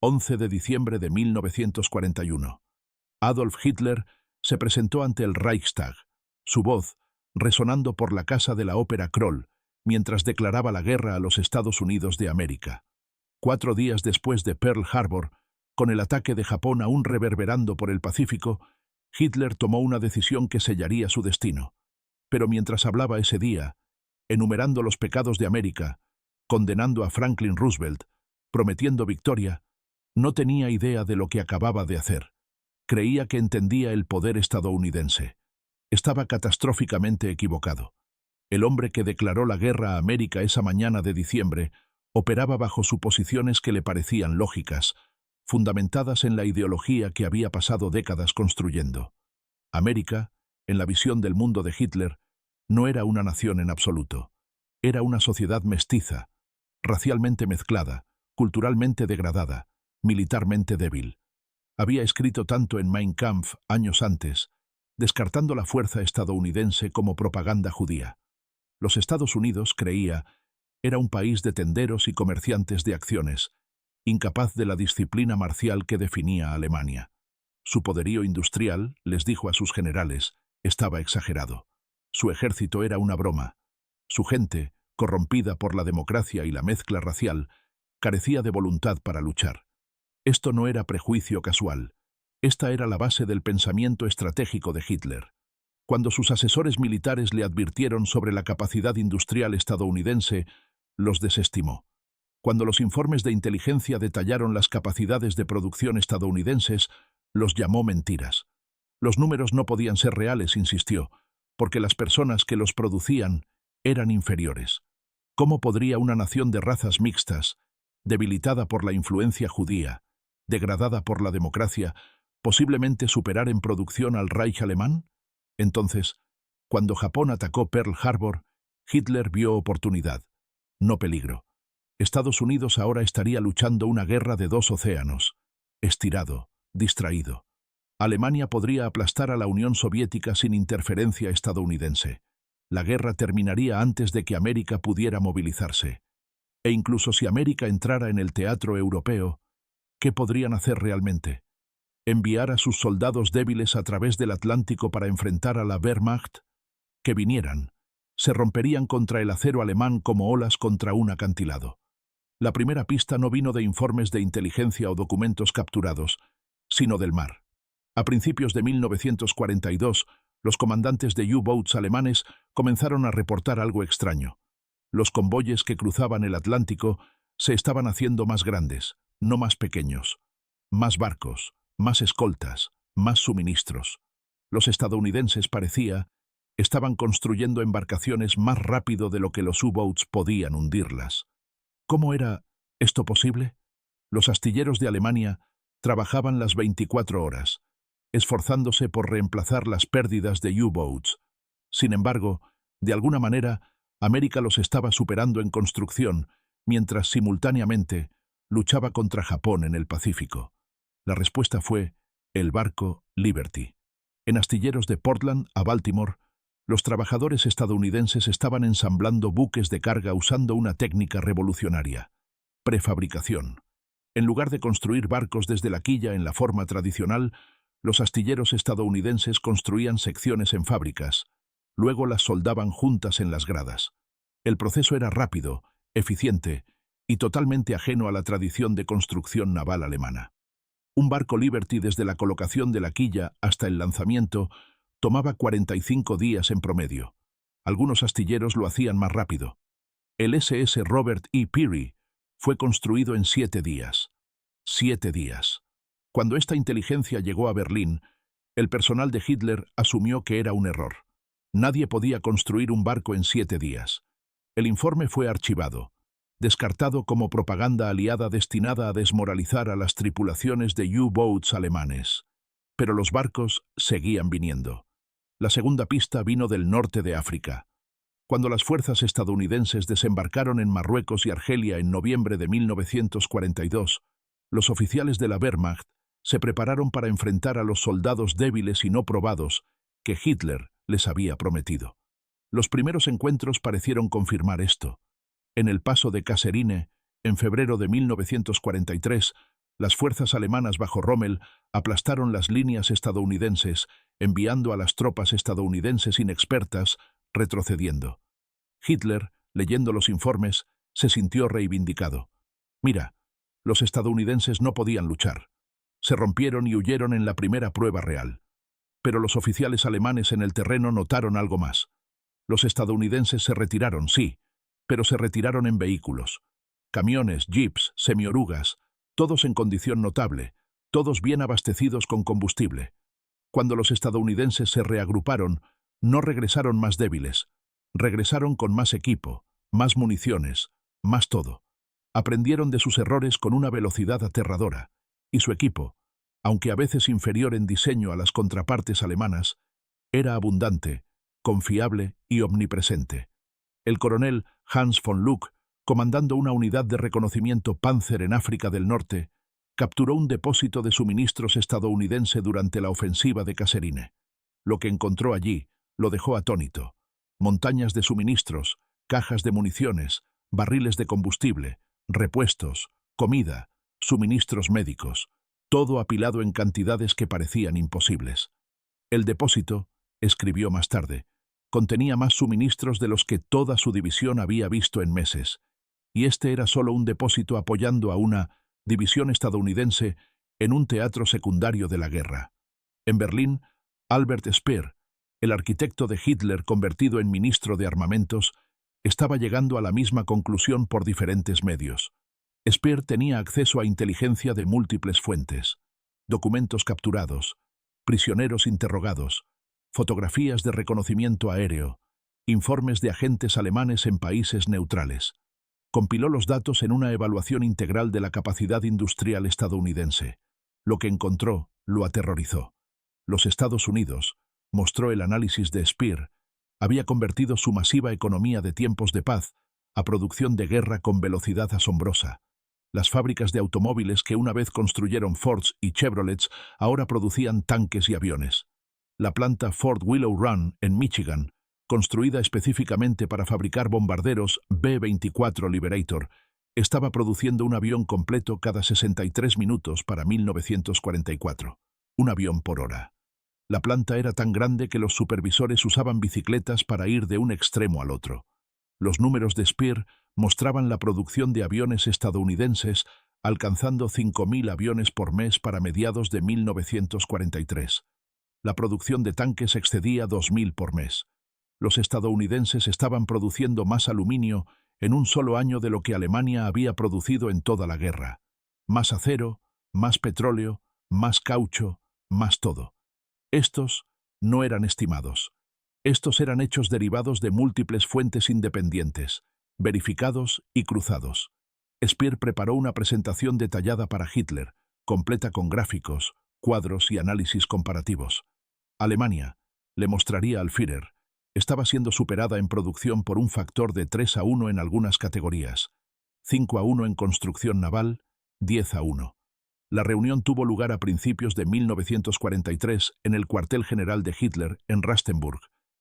11 de diciembre de 1941. Adolf Hitler se presentó ante el Reichstag, su voz resonando por la casa de la ópera Kroll, mientras declaraba la guerra a los Estados Unidos de América. 4 días después de Pearl Harbor, con el ataque de Japón aún reverberando por el Pacífico, Hitler tomó una decisión que sellaría su destino. Pero mientras hablaba ese día, enumerando los pecados de América, condenando a Franklin Roosevelt, prometiendo victoria, no tenía idea de lo que acababa de hacer. Creía que entendía el poder estadounidense. Estaba catastróficamente equivocado. El hombre que declaró la guerra a América esa mañana de diciembre operaba bajo suposiciones que le parecían lógicas, fundamentadas en la ideología que había pasado décadas construyendo. América, en la visión del mundo de Hitler, no era una nación en absoluto. Era una sociedad mestiza, racialmente mezclada, culturalmente degradada, militarmente débil. Había escrito tanto en Mein Kampf años antes, descartando la fuerza estadounidense como propaganda judía. Los Estados Unidos, creía, era un país de tenderos y comerciantes de acciones, incapaz de la disciplina marcial que definía a Alemania. Su poderío industrial, les dijo a sus generales, estaba exagerado. Su ejército era una broma. Su gente, corrompida por la democracia y la mezcla racial, carecía de voluntad para luchar. Esto no era prejuicio casual. Esta era la base del pensamiento estratégico de Hitler. Cuando sus asesores militares le advirtieron sobre la capacidad industrial estadounidense, los desestimó. Cuando los informes de inteligencia detallaron las capacidades de producción estadounidenses, los llamó mentiras. Los números no podían ser reales, insistió, porque las personas que los producían eran inferiores. ¿Cómo podría una nación de razas mixtas, debilitada por la influencia judía, degradada por la democracia, posiblemente superar en producción al Reich alemán? Entonces, cuando Japón atacó Pearl Harbor, Hitler vio oportunidad, no peligro. Estados Unidos ahora estaría luchando una guerra de 2 océanos, estirado, distraído. Alemania podría aplastar a la Unión Soviética sin interferencia estadounidense. La guerra terminaría antes de que América pudiera movilizarse. E incluso si América entrara en el teatro europeo, ¿qué podrían hacer realmente? ¿Enviar a sus soldados débiles a través del Atlántico para enfrentar a la Wehrmacht? Que vinieran. Se romperían contra el acero alemán como olas contra un acantilado. La primera pista no vino de informes de inteligencia o documentos capturados, sino del mar. A principios de 1942, los comandantes de U-boats alemanes comenzaron a reportar algo extraño. Los convoyes que cruzaban el Atlántico se estaban haciendo más grandes, no más pequeños. Más barcos, más escoltas, más suministros. Los estadounidenses, parecía, estaban construyendo embarcaciones más rápido de lo que los U-boats podían hundirlas. ¿Cómo era esto posible? Los astilleros de Alemania trabajaban las 24 horas, esforzándose por reemplazar las pérdidas de U-boats. Sin embargo, de alguna manera, América los estaba superando en construcción, mientras simultáneamente luchaba contra Japón en el Pacífico. La respuesta fue el barco Liberty. En astilleros de Portland a Baltimore, los trabajadores estadounidenses estaban ensamblando buques de carga usando una técnica revolucionaria: prefabricación. En lugar de construir barcos desde la quilla en la forma tradicional, los astilleros estadounidenses construían secciones en fábricas, luego las soldaban juntas en las gradas. El proceso era rápido, eficiente y totalmente ajeno a la tradición de construcción naval alemana. Un barco Liberty desde la colocación de la quilla hasta el lanzamiento tomaba 45 días en promedio. Algunos astilleros lo hacían más rápido. El SS Robert E. Peary fue construido en 7 días. 7 días. Cuando esta inteligencia llegó a Berlín, el personal de Hitler asumió que era un error. Nadie podía construir un barco en 7 días. El informe fue archivado, descartado como propaganda aliada destinada a desmoralizar a las tripulaciones de U-boats alemanes. Pero los barcos seguían viniendo. La segunda pista vino del norte de África. Cuando las fuerzas estadounidenses desembarcaron en Marruecos y Argelia en noviembre de 1942, los oficiales de la Wehrmacht se prepararon para enfrentar a los soldados débiles y no probados que Hitler les había prometido. Los primeros encuentros parecieron confirmar esto. En el paso de Kasserine, en febrero de 1943, Las fuerzas alemanas bajo Rommel aplastaron las líneas estadounidenses, enviando a las tropas estadounidenses inexpertas retrocediendo. Hitler, leyendo los informes, se sintió reivindicado. Mira, los estadounidenses no podían luchar. Se rompieron y huyeron en la primera prueba real. Pero los oficiales alemanes en el terreno notaron algo más. Los estadounidenses se retiraron, sí, pero se retiraron en vehículos. Camiones, jeeps, semiorugas, todos en condición notable, todos bien abastecidos con combustible. Cuando los estadounidenses se reagruparon, no regresaron más débiles. Regresaron con más equipo, más municiones, más todo. Aprendieron de sus errores con una velocidad aterradora. Y su equipo, aunque a veces inferior en diseño a las contrapartes alemanas, era abundante, confiable y omnipresente. El coronel Hans von Luck, comandando una unidad de reconocimiento Panzer en África del Norte, capturó un depósito de suministros estadounidense durante la ofensiva de Kasserine. Lo que encontró allí lo dejó atónito. Montañas de suministros, cajas de municiones, barriles de combustible, repuestos, comida, suministros médicos, todo apilado en cantidades que parecían imposibles. El depósito, escribió más tarde, contenía más suministros de los que toda su división había visto en meses, y este era solo un depósito apoyando a una división estadounidense en un teatro secundario de la guerra. En Berlín, Albert Speer, el arquitecto de Hitler convertido en ministro de armamentos, estaba llegando a la misma conclusión por diferentes medios. Speer tenía acceso a inteligencia de múltiples fuentes, documentos capturados, prisioneros interrogados, fotografías de reconocimiento aéreo, informes de agentes alemanes en países neutrales. Compiló los datos en una evaluación integral de la capacidad industrial estadounidense. Lo que encontró lo aterrorizó. Los Estados Unidos, mostró el análisis de Speer, había convertido su masiva economía de tiempos de paz a producción de guerra con velocidad asombrosa. Las fábricas de automóviles que una vez construyeron Fords y Chevrolets ahora producían tanques y aviones. La planta Ford Willow Run, en Michigan, construida específicamente para fabricar bombarderos B-24 Liberator, estaba produciendo un avión completo cada 63 minutos para 1944. Un avión por hora. La planta era tan grande que los supervisores usaban bicicletas para ir de un extremo al otro. Los números de Speer mostraban la producción de aviones estadounidenses alcanzando 5.000 aviones por mes para mediados de 1943. La producción de tanques excedía 2.000 por mes. Los estadounidenses estaban produciendo más aluminio en un solo año de lo que Alemania había producido en toda la guerra. Más acero, más petróleo, más caucho, más todo. Estos no eran estimados. Estos eran hechos derivados de múltiples fuentes independientes, verificados y cruzados. Speer preparó una presentación detallada para Hitler, completa con gráficos, cuadros y análisis comparativos. Alemania, le mostraría al Führer, estaba siendo superada en producción por un factor de 3-1 en algunas categorías, 5-1 en construcción naval, 10-1. La reunión tuvo lugar a principios de 1943 en el cuartel general de Hitler en Rastenburg,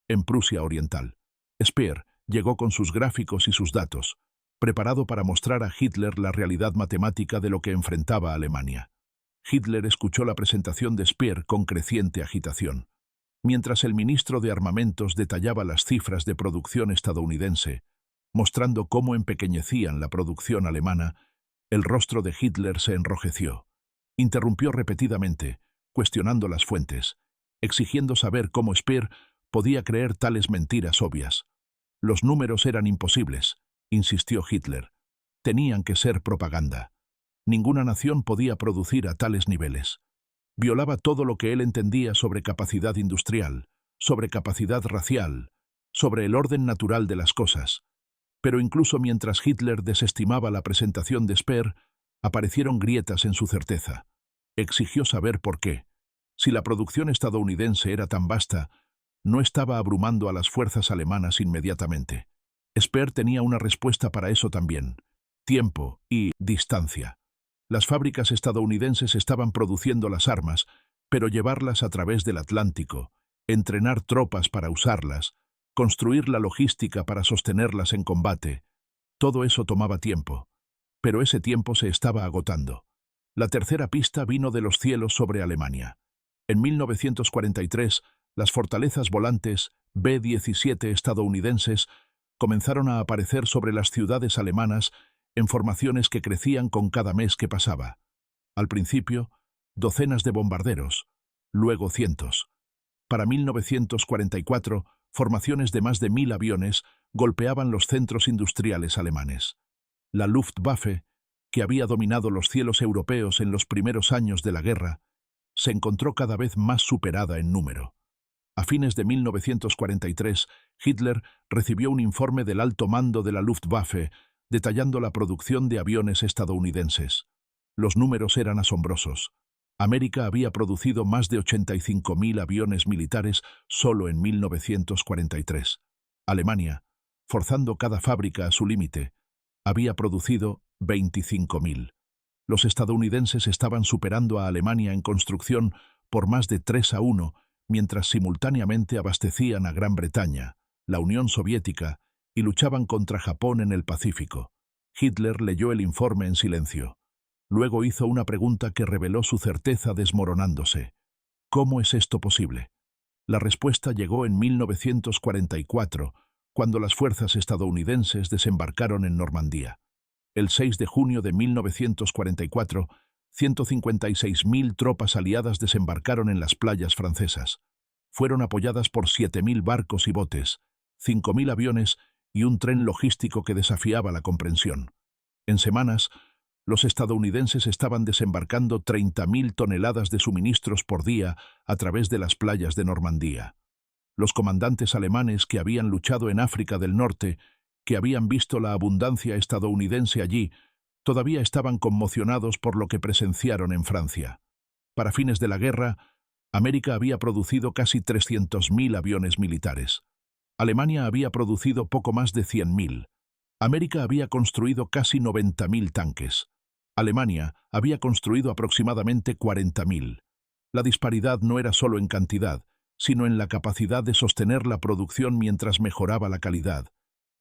en Prusia Oriental. Speer llegó con sus gráficos y sus datos, preparado para mostrar a Hitler la realidad matemática de lo que enfrentaba Alemania. Hitler escuchó la presentación de Speer con creciente agitación. Mientras el ministro de Armamentos detallaba las cifras de producción estadounidense, mostrando cómo empequeñecían la producción alemana, el rostro de Hitler se enrojeció. Interrumpió repetidamente, cuestionando las fuentes, exigiendo saber cómo Speer podía creer tales mentiras obvias. Los números eran imposibles, insistió Hitler. Tenían que ser propaganda. Ninguna nación podía producir a tales niveles. Violaba todo lo que él entendía sobre capacidad industrial, sobre capacidad racial, sobre el orden natural de las cosas. Pero incluso mientras Hitler desestimaba la presentación de Speer, aparecieron grietas en su certeza. Exigió saber por qué. Si la producción estadounidense era tan vasta, no estaba abrumando a las fuerzas alemanas inmediatamente. Speer tenía una respuesta para eso también: tiempo y distancia. Las fábricas estadounidenses estaban produciendo las armas, pero llevarlas a través del Atlántico, entrenar tropas para usarlas, construir la logística para sostenerlas en combate, todo eso tomaba tiempo. Pero ese tiempo se estaba agotando. La tercera pista vino de los cielos sobre Alemania. En 1943, las fortalezas volantes B-17 estadounidenses comenzaron a aparecer sobre las ciudades alemanas en formaciones que crecían con cada mes que pasaba. Al principio, docenas de bombarderos, luego cientos. Para 1944, formaciones de más de 1000 aviones golpeaban los centros industriales alemanes. La Luftwaffe, que había dominado los cielos europeos en los primeros años de la guerra, se encontró cada vez más superada en número. A fines de 1943, Hitler recibió un informe del alto mando de la Luftwaffe detallando la producción de aviones estadounidenses. Los números eran asombrosos. América había producido más de 85.000 aviones militares solo en 1943. Alemania, forzando cada fábrica a su límite, había producido 25.000. Los estadounidenses estaban superando a Alemania en construcción por más de 3-1, mientras simultáneamente abastecían a Gran Bretaña, la Unión Soviética y luchaban contra Japón en el Pacífico. Hitler leyó el informe en silencio. Luego hizo una pregunta que reveló su certeza desmoronándose. ¿Cómo es esto posible? La respuesta llegó en 1944, cuando las fuerzas estadounidenses desembarcaron en Normandía. El 6 de junio de 1944, 156.000 tropas aliadas desembarcaron en las playas francesas. Fueron apoyadas por 7.000 barcos y botes, 5.000 aviones y un tren logístico que desafiaba la comprensión. En semanas, los estadounidenses estaban desembarcando 30.000 toneladas de suministros por día a través de las playas de Normandía. Los comandantes alemanes que habían luchado en África del Norte, que habían visto la abundancia estadounidense allí, todavía estaban conmocionados por lo que presenciaron en Francia. Para fines de la guerra, América había producido casi 300.000 aviones militares. Alemania había producido poco más de 100.000. América había construido casi 90.000 tanques. Alemania había construido aproximadamente 40.000. La disparidad no era solo en cantidad, sino en la capacidad de sostener la producción mientras mejoraba la calidad,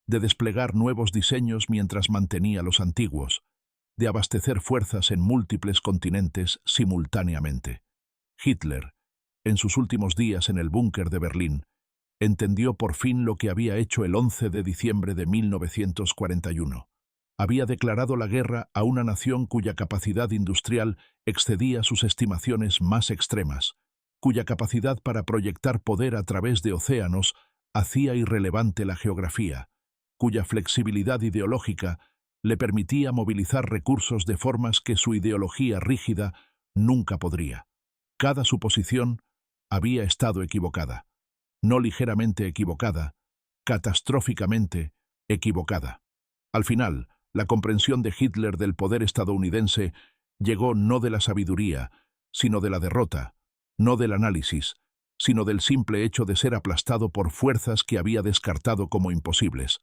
de desplegar nuevos diseños mientras mantenía los antiguos, de abastecer fuerzas en múltiples continentes simultáneamente. Hitler, en sus últimos días en el búnker de Berlín, entendió por fin lo que había hecho el 11 de diciembre de 1941. Había declarado la guerra a una nación cuya capacidad industrial excedía sus estimaciones más extremas, cuya capacidad para proyectar poder a través de océanos hacía irrelevante la geografía, cuya flexibilidad ideológica le permitía movilizar recursos de formas que su ideología rígida nunca podría. Cada suposición había estado equivocada, no ligeramente equivocada, catastróficamente equivocada. Al final, la comprensión de Hitler del poder estadounidense llegó no de la sabiduría, sino de la derrota, no del análisis, sino del simple hecho de ser aplastado por fuerzas que había descartado como imposibles.